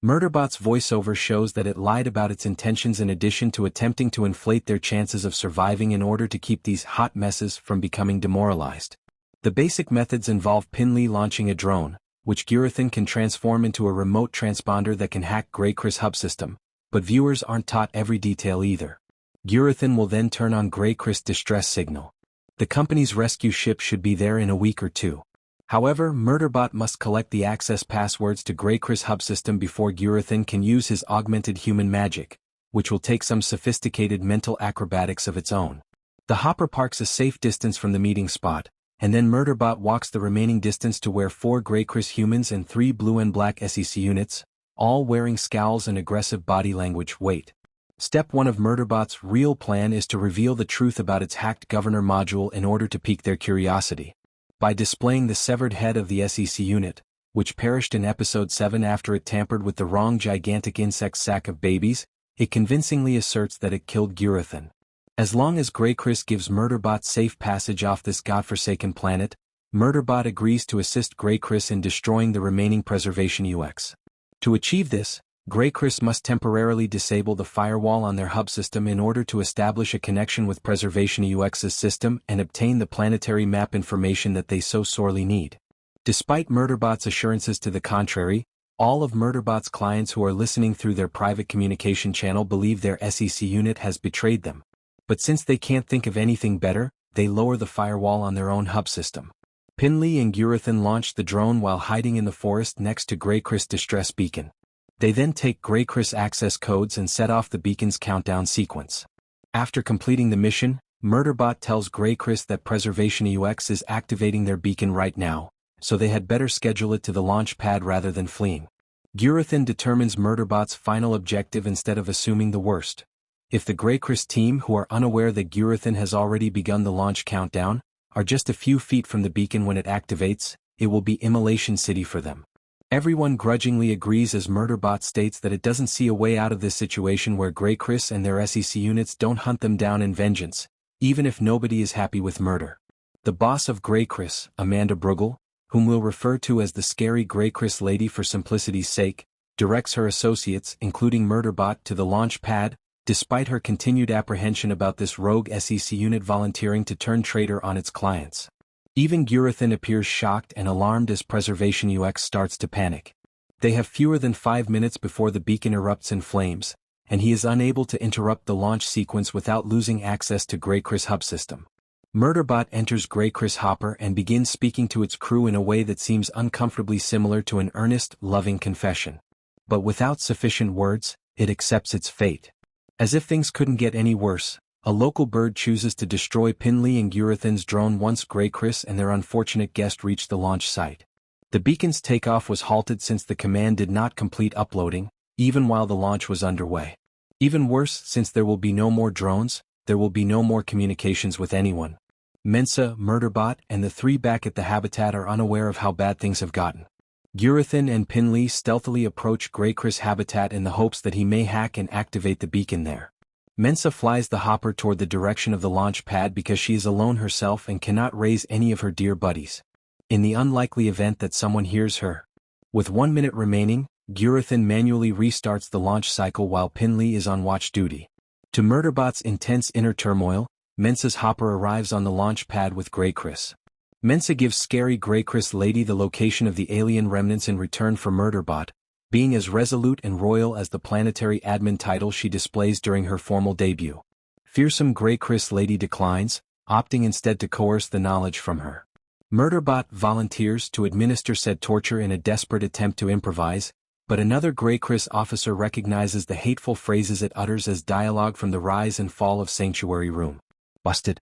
Murderbot's voiceover shows that it lied about its intentions in addition to attempting to inflate their chances of surviving in order to keep these hot messes from becoming demoralized. The basic methods involve Pinley launching a drone, which Gurathin can transform into a remote transponder that can hack GrayCris HubSystem, but viewers aren't taught every detail either. Gurathin will then turn on GrayCris distress signal. The company's rescue ship should be there in a week or two. However, Murderbot must collect the access passwords to GrayCris HubSystem before Gurathin can use his augmented human magic, which will take some sophisticated mental acrobatics of its own. The hopper parks a safe distance from the meeting spot, and then Murderbot walks the remaining distance to where 4 GrayCris humans and 3 blue and black SEC units, all wearing scowls and aggressive body language, wait. Step 1 of Murderbot's real plan is to reveal the truth about its hacked governor module in order to pique their curiosity. By displaying the severed head of the SEC unit, which perished in Episode 7 after it tampered with the wrong gigantic insect sack of babies, it convincingly asserts that it killed Gurathin. As long as GrayCris gives Murderbot safe passage off this godforsaken planet, Murderbot agrees to assist GrayCris in destroying the remaining preservation UX. To achieve this, GrayCris must temporarily disable the firewall on their hub system in order to establish a connection with Preservation UX's system and obtain the planetary map information that they so sorely need. Despite Murderbot's assurances to the contrary, all of Murderbot's clients who are listening through their private communication channel believe their SEC unit has betrayed them. But since they can't think of anything better, they lower the firewall on their own hub system. Pinley and Gurathin launch the drone while hiding in the forest next to GrayCris distress beacon. They then take GrayCris access codes and set off the beacon's countdown sequence. After completing the mission, Murderbot tells GrayCris that Preservation UX is activating their beacon right now, so they had better schedule it to the launch pad rather than fleeing. Gurathin determines Murderbot's final objective instead of assuming the worst. If the GrayCris team, who are unaware that Gurathin has already begun the launch countdown, are just a few feet from the beacon when it activates, it will be Immolation City for them. Everyone grudgingly agrees as Murderbot states that it doesn't see a way out of this situation where GrayCris and their SEC units don't hunt them down in vengeance, even if nobody is happy with murder. The boss of GrayCris, Amanda Brugel, whom we'll refer to as the scary GrayCris lady for simplicity's sake, directs her associates, including Murderbot, to the launch pad, despite her continued apprehension about this rogue SEC unit volunteering to turn traitor on its clients. Even Gurathin appears shocked and alarmed as Preservation UX starts to panic. They have fewer than 5 minutes before the beacon erupts in flames, and he is unable to interrupt the launch sequence without losing access to GrayCris HubSystem. Murderbot enters GrayCris Hopper and begins speaking to its crew in a way that seems uncomfortably similar to an earnest, loving confession. But without sufficient words, it accepts its fate. As if things couldn't get any worse, a local bird chooses to destroy Pinley and Gurathin's drone once GrayCris and their unfortunate guest reach the launch site. The beacon's takeoff was halted since the command did not complete uploading, even while the launch was underway. Even worse, since there will be no more drones, there will be no more communications with anyone. Mensa, Murderbot, and the 3 back at the habitat are unaware of how bad things have gotten. Gurathin and Pinley stealthily approach GrayCris habitat in the hopes that he may hack and activate the beacon there. Mensa flies the hopper toward the direction of the launch pad because she is alone herself and cannot raise any of her dear buddies. In the unlikely event that someone hears her. With 1 minute remaining, Gurathin manually restarts the launch cycle while Pinley is on watch duty. To Murderbot's intense inner turmoil, Mensa's hopper arrives on the launch pad with GrayCris. Mensa gives scary GrayCris lady the location of the alien remnants in return for Murderbot, being as resolute and royal as the planetary admin title she displays during her formal debut. Fearsome GrayCris lady declines, opting instead to coerce the knowledge from her. Murderbot volunteers to administer said torture in a desperate attempt to improvise, but another GrayCris officer recognizes the hateful phrases it utters as dialogue from the rise and fall of Sanctuary Room. Busted.